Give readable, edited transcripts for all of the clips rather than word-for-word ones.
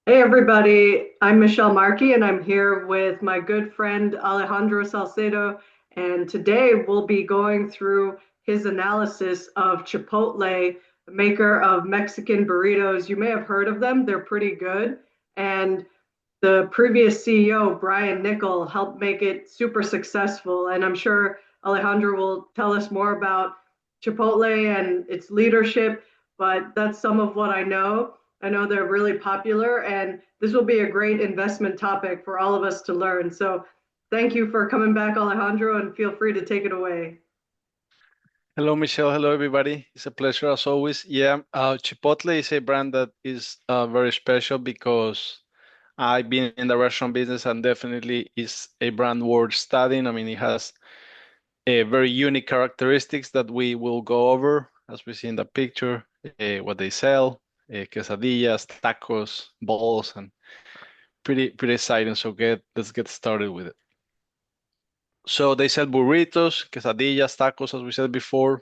Hey everybody, I'm Michelle Markey and I'm here with my good friend Alejandro Salcedo. And today we'll be going through his analysis of Chipotle, the maker of Mexican burritos. You may have heard of them, they're pretty good. And the previous CEO, Brian Niccol, helped make it super successful. And I'm sure Alejandro will tell us more about Chipotle and its leadership, but that's some of what I know. I know they're really popular, and this will be a great investment topic for all of us to learn. So, thank you for coming back, Alejandro, and feel free to take it away. Hello, Michelle. Hello, everybody. It's a pleasure as always. Yeah, Chipotle is a brand that is very special because I've been in the restaurant business and definitely is a brand worth studying. I mean, it has a very unique characteristics that we will go over as we see in the picture, what they sell, quesadillas, tacos, balls, and pretty exciting. So let's get started with it. So they sell burritos, quesadillas, tacos, as we said before.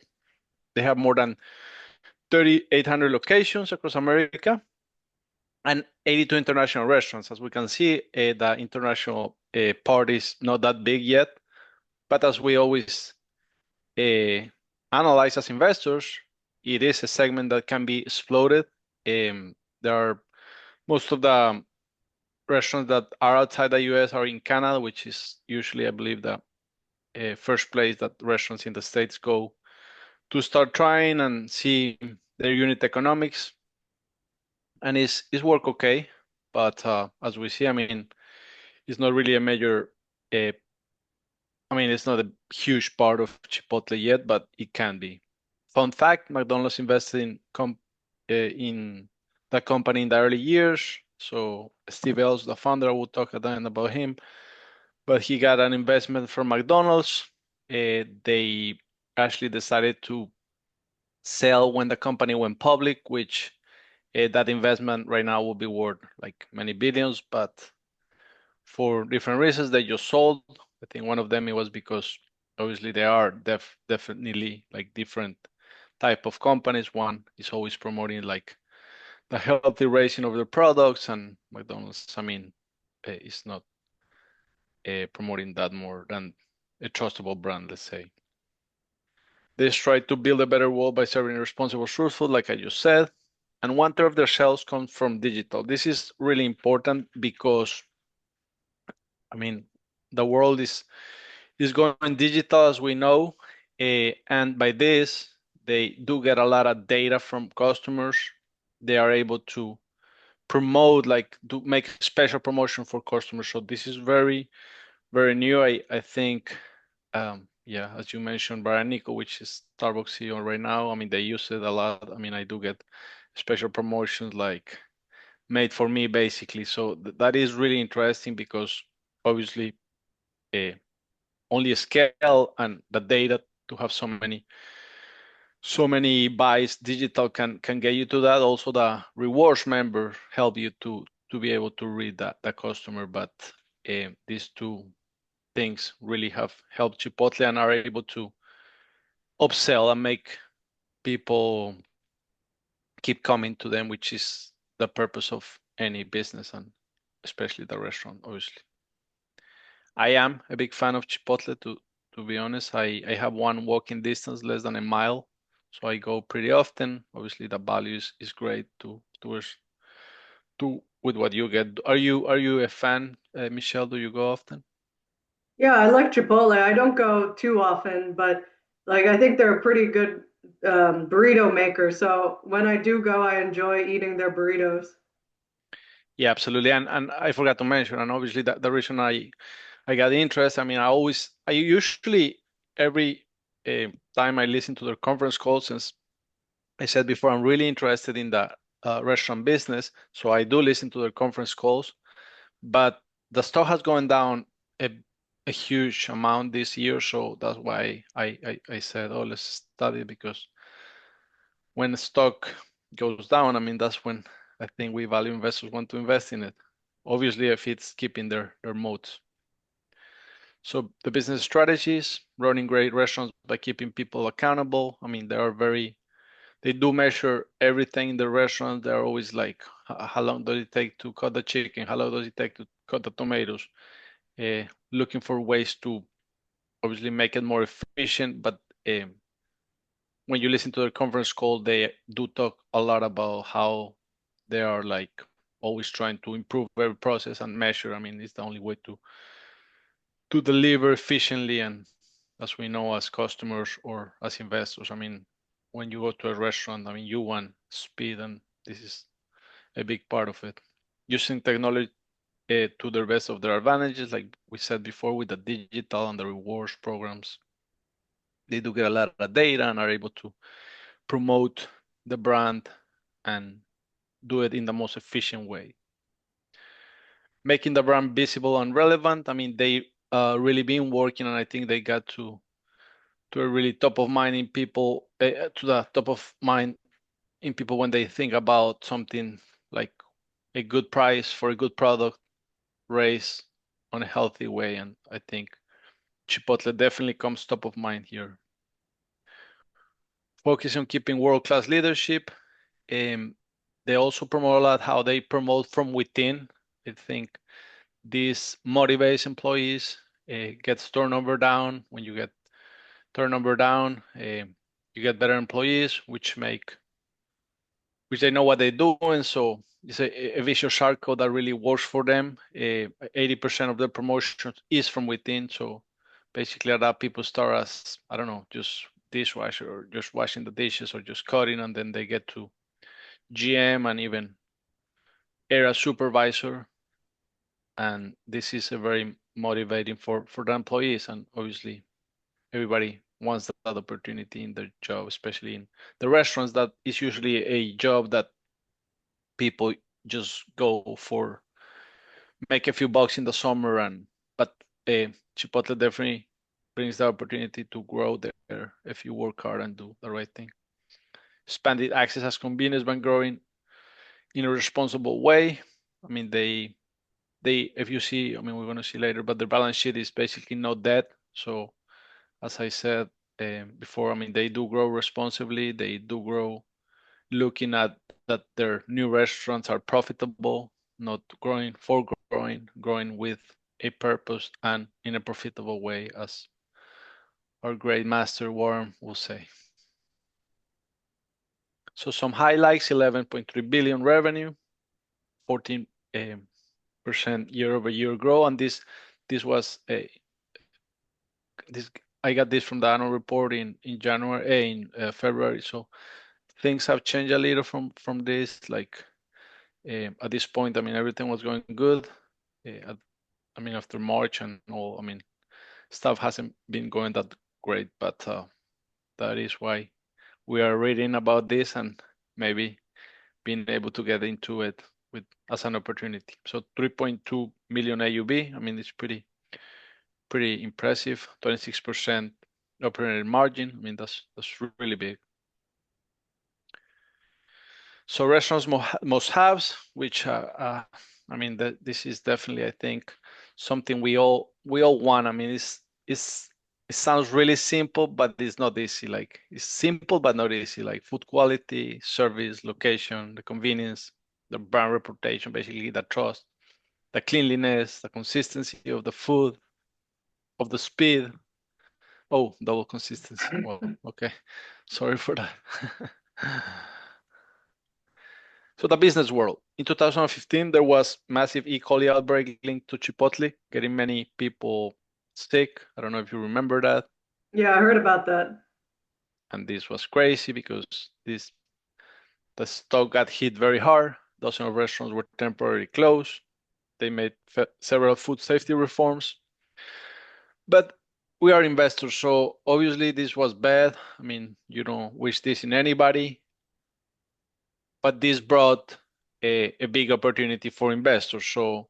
They have more than 3,800 locations across America and 82 international restaurants. As we can see, the international part is not that big yet, but as we always uh, analyze as investors, it is a segment that can be exploded. There are most of the restaurants that are outside the US are in Canada, which is usually, I believe, the first place that restaurants in the States go to start trying and see their unit economics. And it's work okay, but as we see, I mean, it's not really a major. Uh, I mean, it's not a huge part of Chipotle yet, but it can be. Fun fact: McDonald's invested in the company in the early years. So Steve Ells, the founder, I will talk at the end about him, but he got an investment from McDonald's. They actually decided to sell when the company went public, which that investment right now will be worth like many billions, but for different reasons they just sold. I think one of them it was because obviously they are definitely like different type of companies. One is always promoting like the healthy raising of their products, and McDonald's, I mean, is not promoting that more than a trustable brand, let's say. They try to build a better world by serving responsible source food, like I just said. And 1/3 of their sales comes from digital. This is really important because, I mean, the world is going digital as we know, and by this they do get a lot of data from customers. They are able to promote, like, to make special promotion for customers. So this is very new. I think, yeah, as you mentioned, Brian Niccol, which is Starbucks CEO right now. I mean, they use it a lot. I mean, I do get special promotions like made for me basically. So that is really interesting because obviously uh, only scale and the data to have so many buys digital can get you to that. Also, the rewards member help you to be able to read that the customer. But these two things really have helped Chipotle and are able to upsell and make people keep coming to them, which is the purpose of any business and especially the restaurant, obviously. I am a big fan of Chipotle to be honest. I have one walking distance, less than a mile, so I go pretty often. Obviously, the value is great to with what you get. Are you a fan, Michelle? Do you go often? Yeah, I like Chipotle. I don't go too often, but like I think they're a pretty good burrito maker. So when I do go, I enjoy eating their burritos. Yeah, absolutely. And I forgot to mention, and obviously the reason I got interest. I mean, I usually every time I listen to their conference calls, since I said before, I'm really interested in the restaurant business, so I do listen to their conference calls. But the stock has gone down a, a huge amount this year, so that's why I said, oh, let's study because when the stock goes down, I mean, that's when I think we value investors want to invest in it. Obviously, if it's keeping their moats. So the business strategies, running great restaurants by keeping people accountable. I mean, they do measure everything in the restaurant. They're always like how long does it take to cut the chicken? How long does it take to cut the tomatoes? Looking for ways to obviously make it more efficient. But when you listen to their conference call, they do talk a lot about how they are like always trying to improve every process and measure. I mean, it's the only way to deliver efficiently. And as we know, as customers or as investors, I mean, when you go to a restaurant, I mean, you want speed, and this is a big part of it. Using technology to the best of their advantages, like we said before, with the digital and the rewards programs, they do get a lot of data and are able to promote the brand and do it in the most efficient way. Making the brand visible and relevant. I mean, they really been working, and I think they got to a really top of mind in people, to the top of mind in people when they think about something like a good price for a good product raised on a healthy way. And I think Chipotle definitely comes top of mind here. Focus on keeping world-class leadership. Um, they also promote a lot how they promote from within. I think this motivates employees, gets turnover down. When you get turnover down, you get better employees, which they know what they're doing. So it's a vicious cycle that really works for them. 80% of the promotions is from within. So basically, a lot of people start as, I don't know, just dishwasher or just washing the dishes or just cutting, and then they get to GM and even area supervisor. And this is a very motivating for the employees. And obviously, everybody wants that opportunity in their job, especially in the restaurants. That is usually a job that people just go for, make a few bucks in the summer. And but Chipotle definitely brings the opportunity to grow there if you work hard and do the right thing. Expanded access as convenience been growing in a responsible way. I mean, they if you see, I mean, we're going to see later, but their balance sheet is basically no debt. So as I said before, I mean, they do grow responsibly. They do grow looking at that their new restaurants are profitable, not growing for growing with a purpose and in a profitable way, as our great master Warren will say. So some highlights: 11.3 billion revenue, 14% year-over-year growth, and this was a this I got this from the annual report in January, February. So things have changed a little from this. Like at this point, I mean, everything was going good. I mean, after March and all, I mean, stuff hasn't been going that great, but that is why we are reading about this and maybe being able to get into it with as an opportunity. So 3.2 million AUV. I mean, it's pretty impressive. 26% operating margin. I mean, that's really big. So restaurants must haves, which I mean, this is definitely, I think, something we all want. I mean, it sounds really simple, but it's not easy. Like it's simple but not easy. Like food quality, service, location, the convenience, the brand reputation, basically the trust, the cleanliness, the consistency of the food, of the speed. Oh, double consistency. Well, okay, sorry for that. So the business world. In 2015, there was massive E. coli outbreak linked to Chipotle, getting many people sick. I don't know if you remember that. Yeah, I heard about that. And this was crazy because the stock got hit very hard. Dozens of restaurants were temporarily closed. They made several food safety reforms. But we are investors, so obviously this was bad. I mean, you don't wish this in anybody. But this brought a big opportunity for investors. So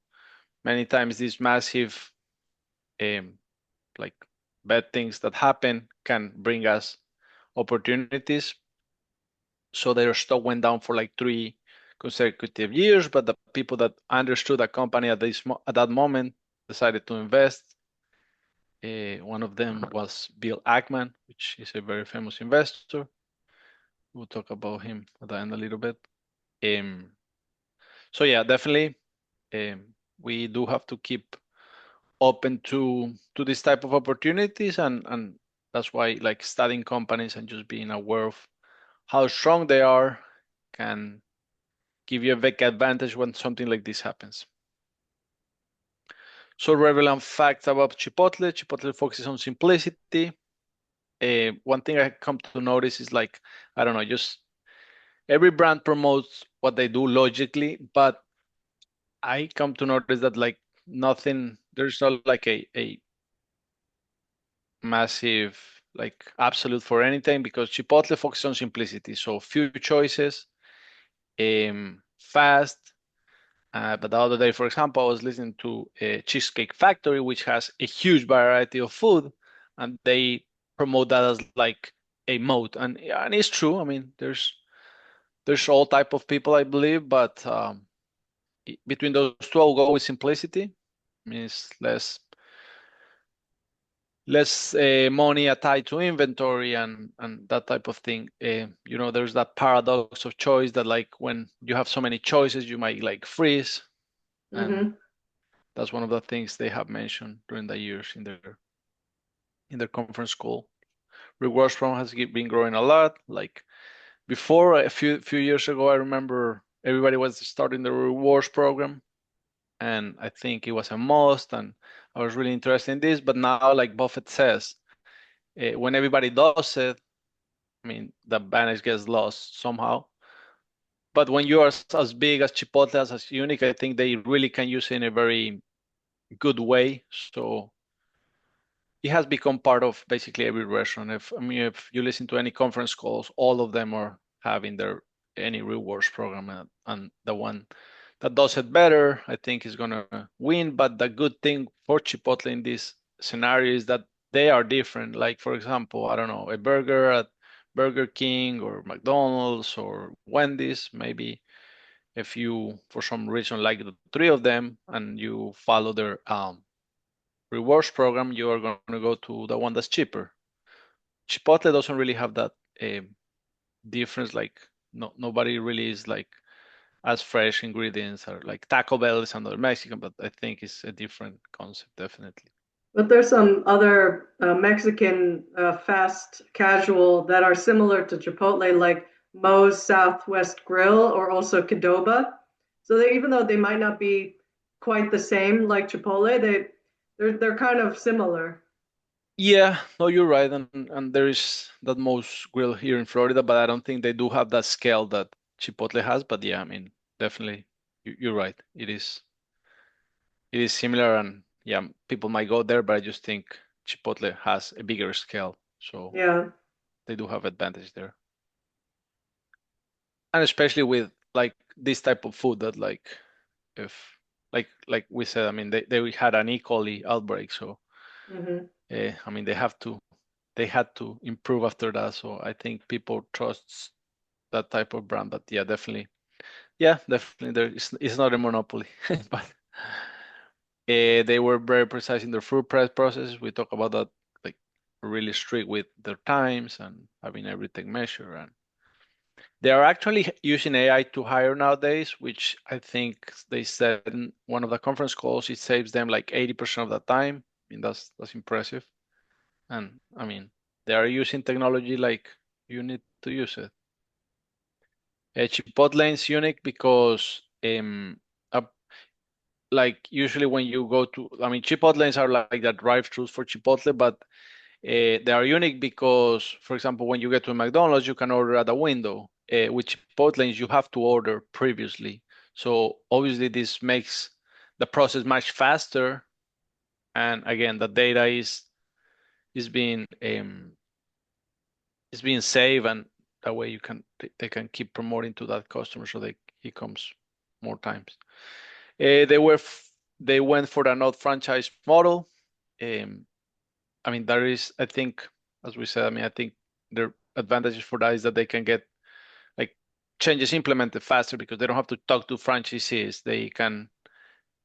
many times these massive um, like bad things that happen can bring us opportunities. So their stock went down for like 3 consecutive years, but the people that understood the company at that moment decided to invest. One of them was Bill Ackman, which is a very famous investor. We'll talk about him at the end a little bit. Um, So yeah, definitely, we do have to keep open to this type of opportunities, and that's why like studying companies and just being aware of how strong they are can give you a big advantage when something like this happens. So relevant facts about Chipotle. Chipotle focuses on simplicity. One thing I come to notice is like, I don't know, just every brand promotes what they do logically, but I come to notice that like nothing, there's not like a massive like absolute for anything because Chipotle focuses on simplicity. So few choices, fast. But the other day, for example, I was listening to a Cheesecake Factory, which has a huge variety of food, and they promote that as like a mode. And yeah, and it's true. I mean, there's all type of people, I believe, but between those two, I'll go with simplicity. Means less money tied to inventory and that type of thing. There's that paradox of choice that like when you have so many choices, you might like freeze, and Hmm. that's one of the things they have mentioned during the years in their conference call. Rewards program has been growing a lot. Like before, a few years ago, I remember everybody was starting the rewards program, and I think it was a must, and I was really interested in this. But now, like Buffett says, when everybody does it, I mean, the advantage gets lost somehow. But when you are as big as Chipotle, as unique, I think they really can use it in a very good way. So it has become part of basically every restaurant. If you listen to any conference calls, all of them are having their any rewards program, and the one that does it better, I think, is gonna win. But the good thing for Chipotle in this scenario is that they are different. Like for example, I don't know, a burger at Burger King or McDonald's or Wendy's, maybe if you for some reason like the three of them and you follow their rewards program, you are going to go to the one that's cheaper. Chipotle doesn't really have that uh, difference. Like nobody really is like as fresh ingredients or like Taco Bell is another Mexican, but I think it's a different concept definitely. But there's some other Mexican fast casual that are similar to Chipotle, like Moe's Southwest Grill or also Qdoba. So they, even though they might not be quite the same like Chipotle, they're kind of similar. Yeah, no, you're right, and there is that most grill here in Florida, but I don't think they do have that scale that Chipotle has. But yeah, I mean, definitely, you're right. It is similar, and yeah, people might go there, but I just think Chipotle has a bigger scale, so Yeah. they do have advantage there, and especially with like this type of food that like if like we said, I mean they had an E. coli outbreak, so Hmm. I mean they had to improve after that, so I think people trust that type of brand, but yeah, definitely there is it's not a monopoly, but they were very precise in their food press processes. We talk about that, like really strict with their times and having everything measured. And they are actually using AI to hire nowadays, which I think they said in one of the conference calls, it saves them like 80% of the time. I mean, that's impressive. And I mean, they are using technology like you need to use it. Chipotle is unique because uh, like usually when you go to, I mean, Chipotles are like the drive-throughs for Chipotle, but they are unique because, for example, when you get to McDonald's, you can order at a window. With Chipotles, you have to order previously. So obviously, this makes the process much faster. And again, the data is being saved, and that way they can keep promoting to that customer so he comes more times. They went for the not franchise model. Um, I mean, there is, I think, as we said, I mean, I think the advantages for that is that they can get like changes implemented faster because they don't have to talk to franchisees. They can,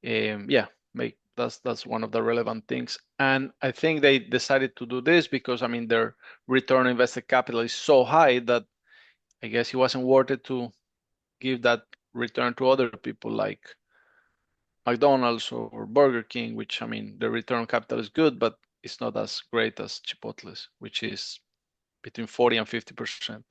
yeah, make that's one of the relevant things. And I think they decided to do this because, I mean, their return on invested capital is so high that I guess it wasn't worth it to give that return to other people like McDonald's or Burger King, which I mean, the return on capital is good, but it's not as great as Chipotle's, which is between 40 and 50%.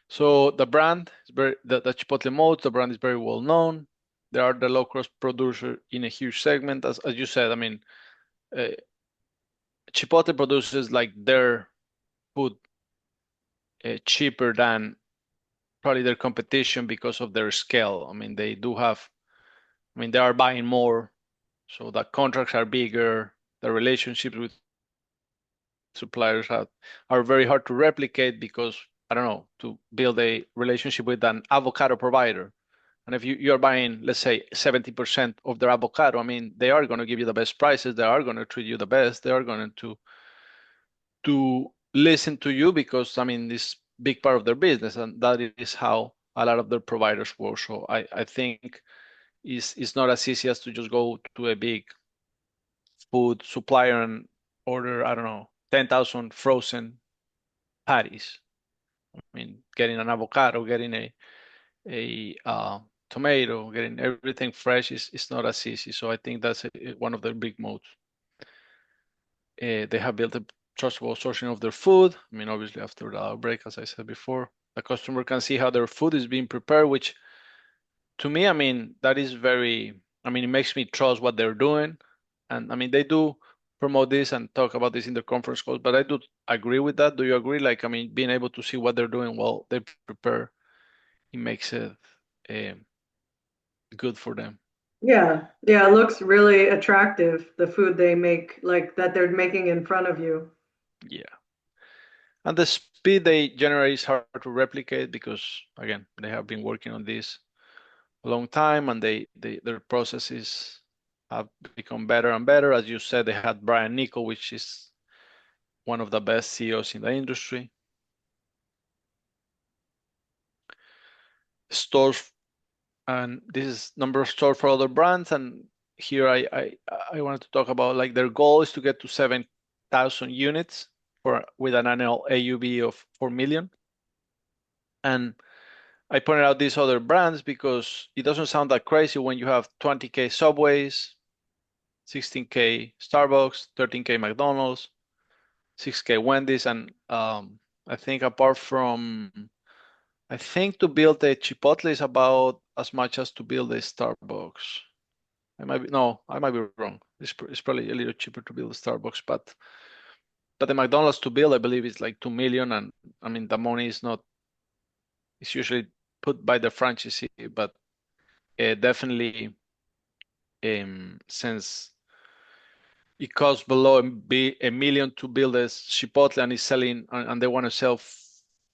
So the brand is the Chipotle modes, the brand is very well known. They are the low cost producer in a huge segment. As you said, I mean, uh, Chipotle produces like their food cheaper than probably their competition because of their scale. I mean, they do have, I mean, they are buying more, so the contracts are bigger. The relationships with suppliers are very hard to replicate because, I don't know, to build a relationship with an avocado provider. And if you're buying, let's say, 70% of their avocado, I mean, they are going to give you the best prices. They are going to treat you the best. They are going to listen to you because, I mean, this big part of their business, and that is how a lot of their providers work. So I think it's not as easy as to just go to a big food supplier and order, I don't know, 10,000 frozen patties. I mean, getting an avocado, getting a tomato, getting everything fresh is not as easy. So I think that's one of the big modes. They have built a trustable sourcing of their food. I mean, obviously after the outbreak, as I said before, the customer can see how their food is being prepared, which to me, I mean, that is very, I mean, it makes me trust what they're doing. And I mean, they do promote this and talk about this in the conference calls, but I do agree with that. Do you agree? Like, I mean, being able to see what they're doing while they prepare, it makes it um, good for them. Yeah, yeah, it looks really attractive, the food they make, like that they're making in front of you. Yeah. And the speed they generate is hard to replicate because, again, they have been working on this a long time and their processes have become better and better. As you said, they had Brian Niccol, which is one of the best CEOs in the industry. Stores, and this is number of stores for other brands. And here I wanted to talk about like their goal is to get to 7,000 units for with an annual AUV of 4 million. And I pointed out these other brands because it doesn't sound that crazy when you have 20K Subways, 16K Starbucks, 13K McDonald's, 6K Wendy's, and I think apart from, I think to build a Chipotle is about as much as to build a Starbucks. I might be wrong. It's probably a little cheaper to build a Starbucks, but the McDonald's to build, I believe, is like 2 million, and I mean the money is not. It's usually put by the franchisee, but definitely since it costs below a million to build a Chipotle and is selling, and they want to sell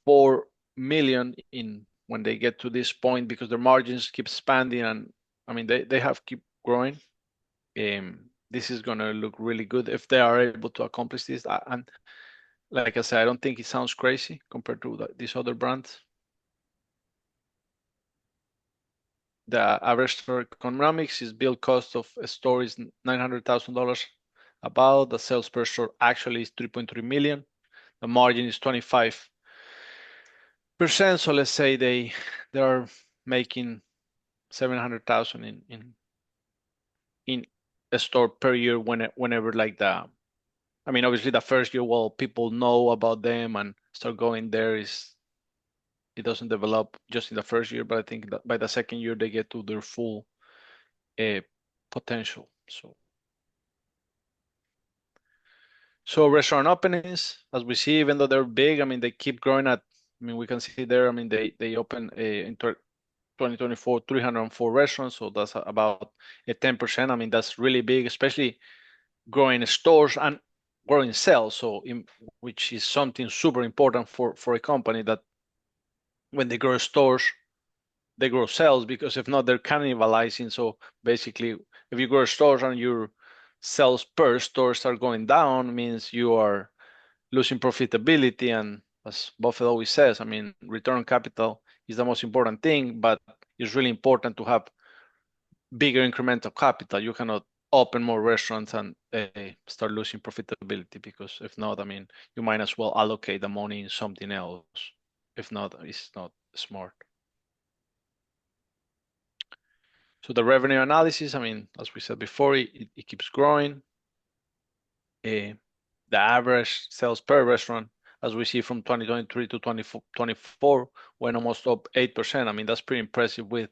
4 million in when they get to this point because their margins keep expanding and I mean they have keep growing. This is gonna look really good if they are able to accomplish this. And like I said, I don't think it sounds crazy compared to these other brands. The average store economics is build cost of a store is $900,000. About the sales per store actually is 3.3 million. The margin is 25%. So let's say they are making 700,000 in a store per year whenever like the I mean obviously the first year well people know about them and start going there is it doesn't develop just in the first year, but I think that by the second year they get to their full uh, potential. So restaurant openings, as we see, even though they're big, I mean they keep growing at. I mean we can see there. I mean they open in 2024 304 restaurants, so that's about a 10%. I mean that's really big, especially growing stores and growing sales. So which is something super important for a company that when they grow stores, they grow sales because if not, they're cannibalizing. So basically, if you grow stores and your sales per store start going down, means you are losing profitability. And as Buffett always says, I mean, return on capital is the most important thing, but it's really important to have bigger incremental capital. You cannot open more restaurants and start losing profitability because if not, I mean, you might as well allocate the money in something else. If not, it's not smart. So the revenue analysis, I mean, as we said before, it keeps growing. The average sales per restaurant, as we see from 2023 to 2024, went almost up 8%. I mean, that's pretty impressive with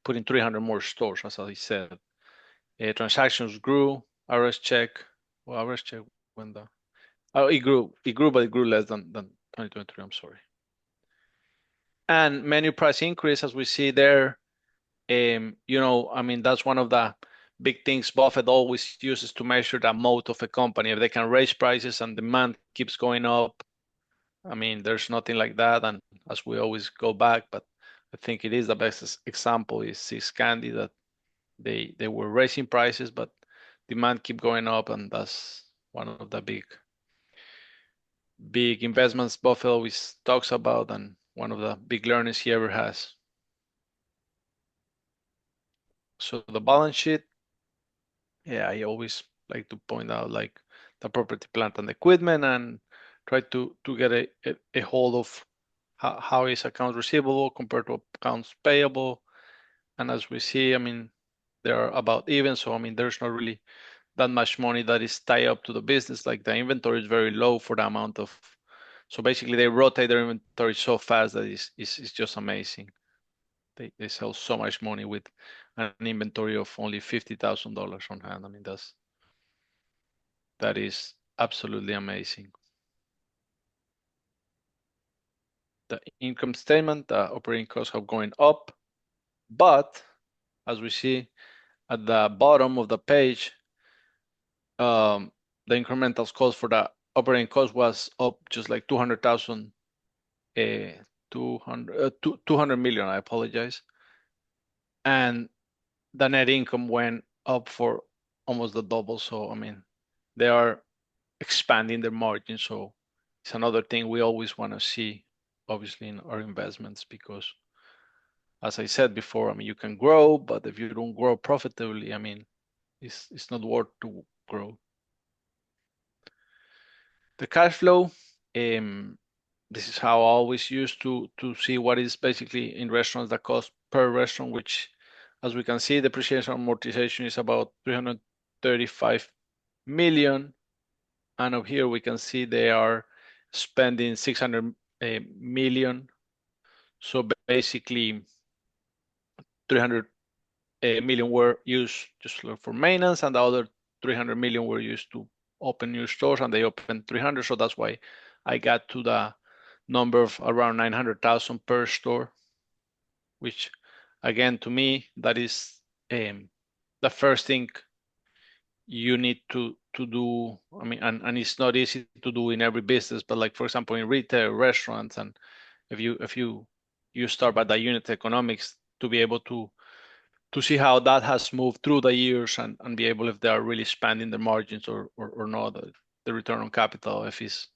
putting 300 more stores, as I said. Transactions grew, average check went down. Oh, it grew, but it grew less than 2023. I'm sorry. And menu price increase, as we see there, I mean, that's one of the big things Buffett always uses to measure the moat of a company. If they can raise prices and demand keeps going up, I mean, there's nothing like that. And as we always go back, but I think it is the best example is Six Candy that they were raising prices, but demand keep going up, and that's one of the big investments Buffett always talks about, and one of the big learnings he ever has. So the balance sheet, yeah, I always like to point out like the property, plant, and equipment, and try to get a hold of how is accounts receivable compared to accounts payable. And as we see, I mean, they're about even. So I mean, there's not really that much money that is tied up to the business. Like the inventory is very low for the amount of. So basically, they rotate their inventory so fast that it's just amazing. They sell so much money with an inventory of only $50,000 on hand. I mean, that is absolutely amazing. The income statement, the operating costs have going up, but as we see at the bottom of the page, the incremental cost for the operating cost was up just like 200,000, 200 million, I apologize. And the net income went up for almost the double. So, I mean, they are expanding their margin. So it's another thing we always want to see, obviously, in our investments, because as I said before, I mean, you can grow, but if you don't grow profitably, I mean, it's not worth to grow. The cash flow, this is how I always used to see what is basically in restaurants the cost per restaurant, which as we can see, depreciation and amortization is about 335 million. And up here we can see they are spending 600 million. So basically 300 million were used just for maintenance, and the other 300 million were used to open new stores, and they opened 300. So that's why I got to the number of around 900,000 per store, which again, to me, that is the first thing you need to do. I mean, and it's not easy to do in every business, but like for example, in retail, restaurants, and if you start by the unit economics to be able to see how that has moved through the years and be able if they are really expanding their margins or not, the return on capital, if it's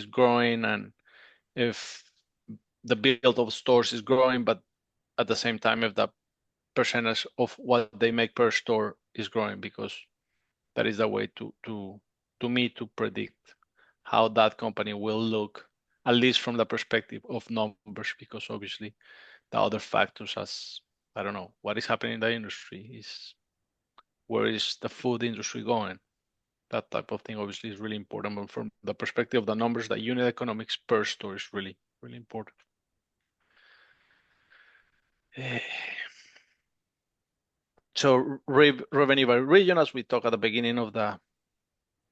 growing, and if the build of stores is growing, but at the same time, if the percentage of what they make per store is growing, because that is the way to me to predict how that company will look, at least from the perspective of numbers, because obviously the other factors, as I don't know what is happening in the industry, is where is the food industry going. That type of thing obviously is really important, but from the perspective of the numbers, the unit economics per store is really, really important. So revenue by region, as we talked at the beginning of the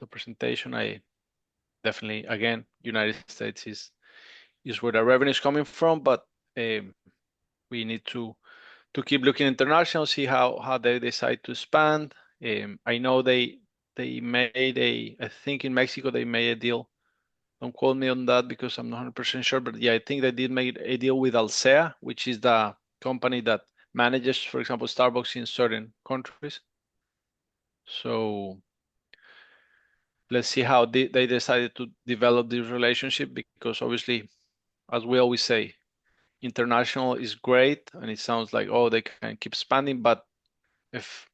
presentation, I definitely, again, United States is where the revenue is coming from, but we need to keep looking international, see how they decide to expand. I know they made I think in Mexico they made a deal. Don't quote me on that because I'm not 100% sure, but yeah, I think they did make a deal with Alsea, which is the company that manages, for example, Starbucks in certain countries. So let's see how they decided to develop this relationship, because obviously, as we always say, international is great and it sounds like, oh, they can keep expanding, but if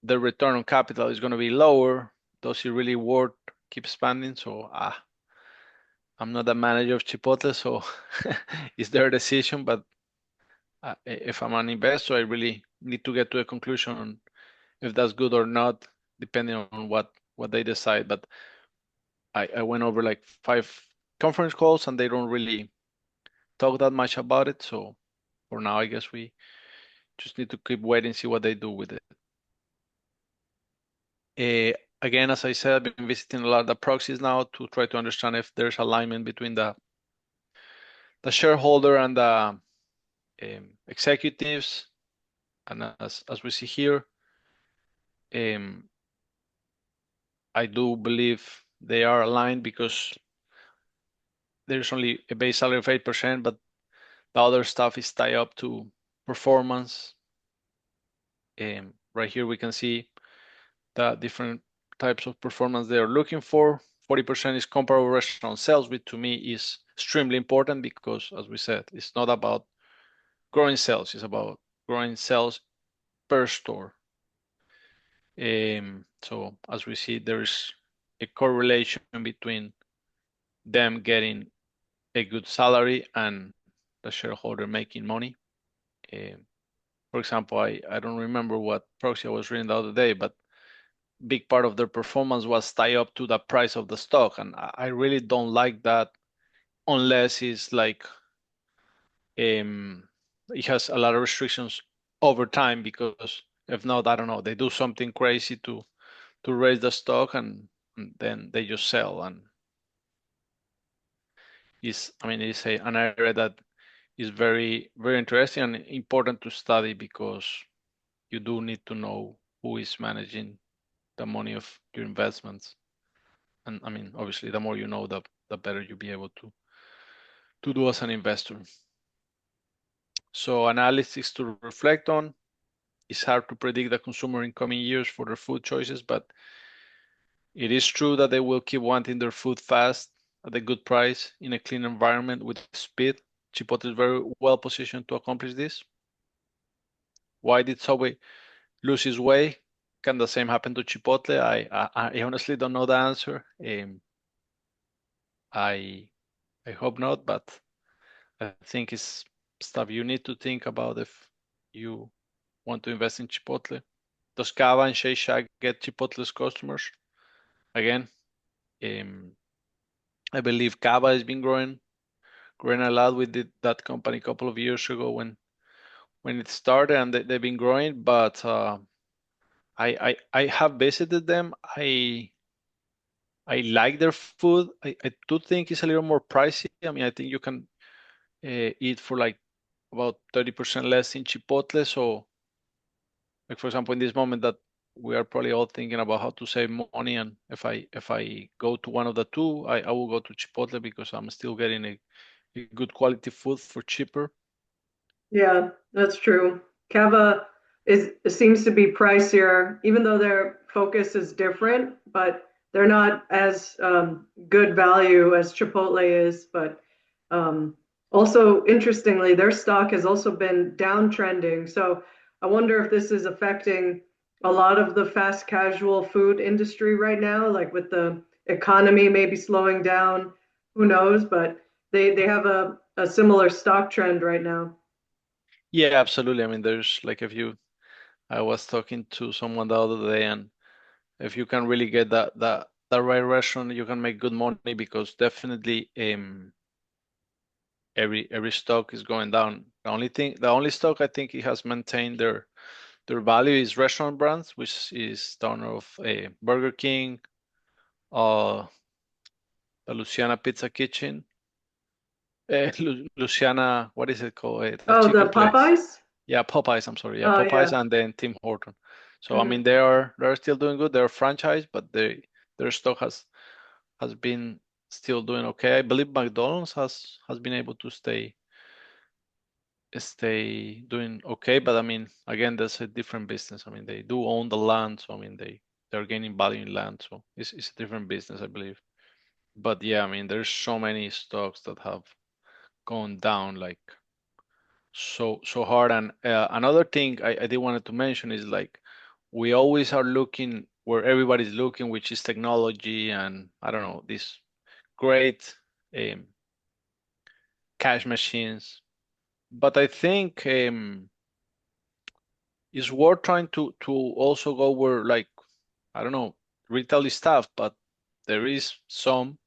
the return on capital is going to be lower, does it really worth keep expanding? So I'm not a manager of Chipotle, so it's their decision, but if I'm an investor, I really need to get to a conclusion on if that's good or not, depending on what they decide. But I went over like 5 conference calls, and they don't really talk that much about it. So for now, I guess we just need to keep waiting, see what they do with it. Again, as I said, I've been visiting a lot of the proxies now to try to understand if there's alignment between the shareholder and the executives. And as we see here, um, I do believe they are aligned because there's only a base salary of 8%, but the other stuff is tied up to performance. Right here we can see the different types of performance they are looking for. 40% is comparable restaurant sales, which to me is extremely important because, as we said, it's not about growing sales, it's about growing sales per store. So as we see, there's a correlation between them getting a good salary and the shareholder making money. Um, for example, I don't remember what proxy I was reading the other day, but big part of their performance was tied up to the price of the stock, and I really don't like that unless it's like it has a lot of restrictions over time because if not, I don't know, they do something crazy to raise the stock and then they just sell and it's an area that is very interesting and important to study because you do need to know who is managing the money of your investments. And obviously, the more you know, the better you'll be able to do as an investor. So analytics to reflect on. It's hard to predict the consumer in coming years for their food choices, but it is true that they will keep wanting their food fast at a good price in a clean environment with speed. Chipotle is very well positioned to accomplish this. Why did Subway lose its way? Can the same happen to Chipotle? I honestly don't know the answer. I I hope not, but I think it's stuff you need to think about if you want to invest in Chipotle. Does Cava and Shake Shack get Chipotle's customers? Again, um, I believe Cava has been growing a lot. We did that company a couple of years ago when it started, and they've been growing. But I have visited them. I like their food. I do think it's a little more pricey. I think you can eat for like about 30% less in Chipotle. So, like for example, in this moment that we are probably all thinking about how to save money, and if I go to one of the two, I will go to Chipotle because I'm still getting a good quality food for cheaper. Yeah, that's true. Cava seems to be pricier, even though their focus is different, but they're not as good value as Chipotle is. But um, also, interestingly, their stock has also been downtrending. So I wonder if this is affecting a lot of the fast casual food industry right now, like with the economy maybe slowing down. Who knows? But they have a similar stock trend right now. Yeah, absolutely. There's like if you, I was talking to someone the other day, and if you can really get the right restaurant, you can make good money because definitely every stock is going down. The only stock I think it has maintained their value is restaurant brands, which is down of Burger King, uh, the Luciana Pizza Kitchen, Luciana, what is it called? The Oh, the chicken place. Popeyes? Yeah, Popeyes. I'm sorry. Yeah, Oh, Popeyes, yeah. and then Tim Horton. So Mhm. they're still doing good. They're a franchise, but their stock has been still doing okay. I believe McDonald's has been able to stay doing okay, but again, that's a different business. They do own the land, so they're gaining value in land, so it's a different business, I believe. But yeah, there's so many stocks that have gone down like so hard. And another thing I did wanted to mention is like we always are looking where everybody's looking, which is technology and I don't know these great um, cash machines. But I think it's worth trying to also go where, like, I don't know, retail stuff, but there is some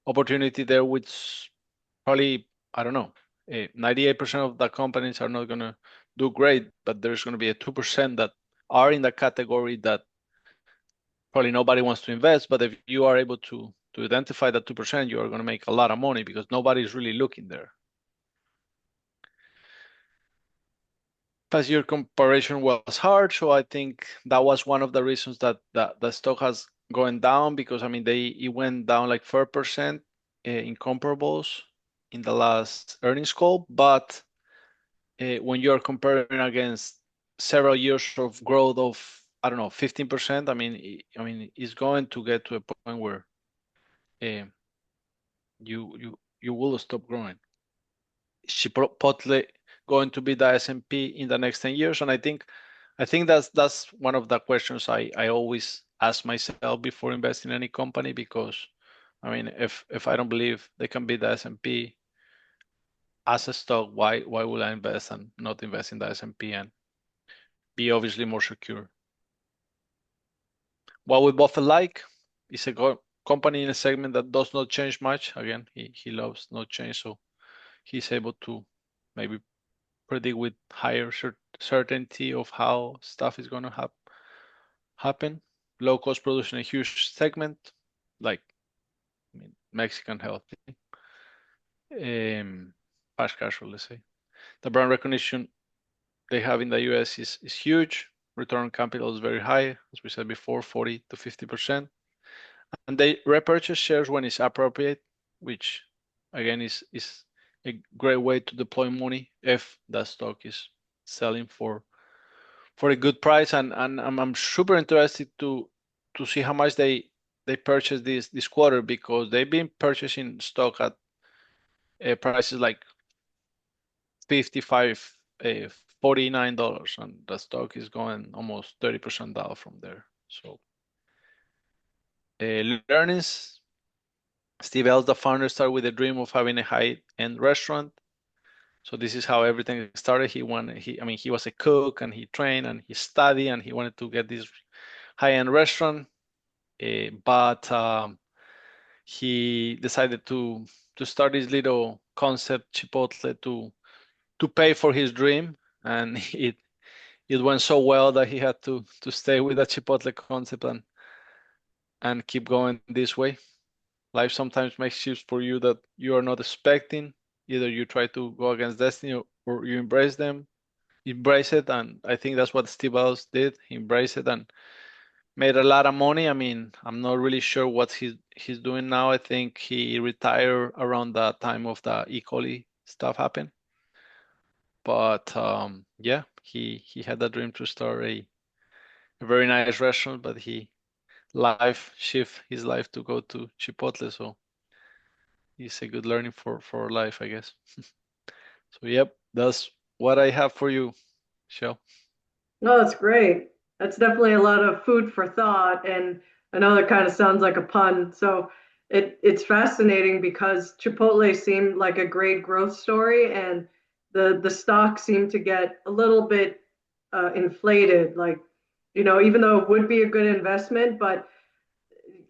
opportunity there which probably, I don't know, 98% of the companies are not gonna do great, but there's gonna be a 2% that are in the category that probably nobody wants to invest. But if you are able to identify that 2%, you are gonna make a lot of money because nobody's really looking there. Past year comparison was hard, so I think that was one of the reasons that the stock has gone down, because I mean it went down like 4% in comparables in the last earnings call. But when you're comparing against several years of growth of, I don't know, 15%, I mean it's going to get to a point where uh, you will stop growing. Chipotle going to be the S&P in the next 10 years? And I think that's one of the questions I always ask myself before investing in any company, because I mean if I don't believe they can be the S&P as a stock, why will I invest and not invest in the S&P and be obviously more secure? What would Buffett like? Is a company in a segment that does not change much. Again, he loves no change, so he's able to maybe predict with higher certainty of how stuff is going to happen. Low cost production, a huge segment, like, I mean, Mexican healthy, fast casual, let's say. The brand recognition they have in the US is huge. Return on capital is very high, as we said before, 40 to 50%. And they repurchase shares when it's appropriate, which again is a great way to deploy money if the stock is selling for a good price. And I'm super interested to see how much they purchased this quarter, because they've been purchasing stock at prices like 55, $49, and the stock is going almost 30% down from there. So learnings. Steve Ells, the founder, started with a dream of having a high-end restaurant. So this is how everything started. I mean, he was a cook and he trained and he studied and he wanted to get this high-end restaurant. But he decided to start this little concept, Chipotle, to pay for his dream, and it went so well that he had to stay with the Chipotle concept and keep going this way. Life sometimes makes shifts for you that you are not expecting. Either you try to go against destiny or you embrace it, and I think that's what Steve Ells did. He embraced it and made a lot of money. I mean, I'm not really sure what he's doing now. I think he retired around the time of the E. coli stuff happened. But yeah, he had a dream to start a very nice restaurant, but he life shift his life to go to Chipotle. So it's a good learning for life, I guess. So yep, that's what I have for you, Shell. No, that's great. That's definitely a lot of food for thought. And I know that kind of sounds like a pun. So it's fascinating because Chipotle seemed like a great growth story, and the stock seemed to get a little bit inflated. Like, even though it would be a good investment, but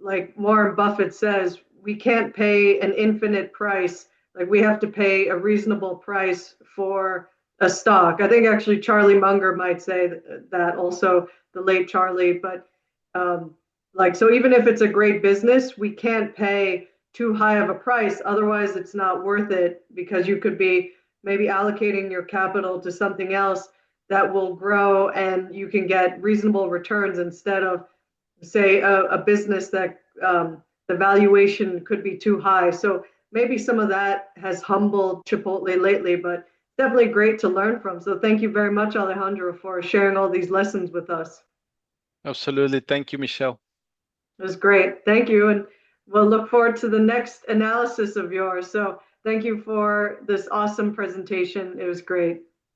like Warren Buffett says, we can't pay an infinite price. Like we have to pay a reasonable price for a stock. I think actually Charlie Munger might say that also, the late Charlie. But like, so even if it's a great business, we can't pay too high of a price. Otherwise, it's not worth it, because you could be maybe allocating your capital to something else that will grow and you can get reasonable returns, instead of say a business that the valuation could be too high. So maybe some of that has humbled Chipotle lately, but definitely great to learn from. So thank you very much, Alejandro, for sharing all these lessons with us. Absolutely. Thank you, Michelle. It was great. Thank you. And we'll look forward to the next analysis of yours. So thank you for this awesome presentation. It was great.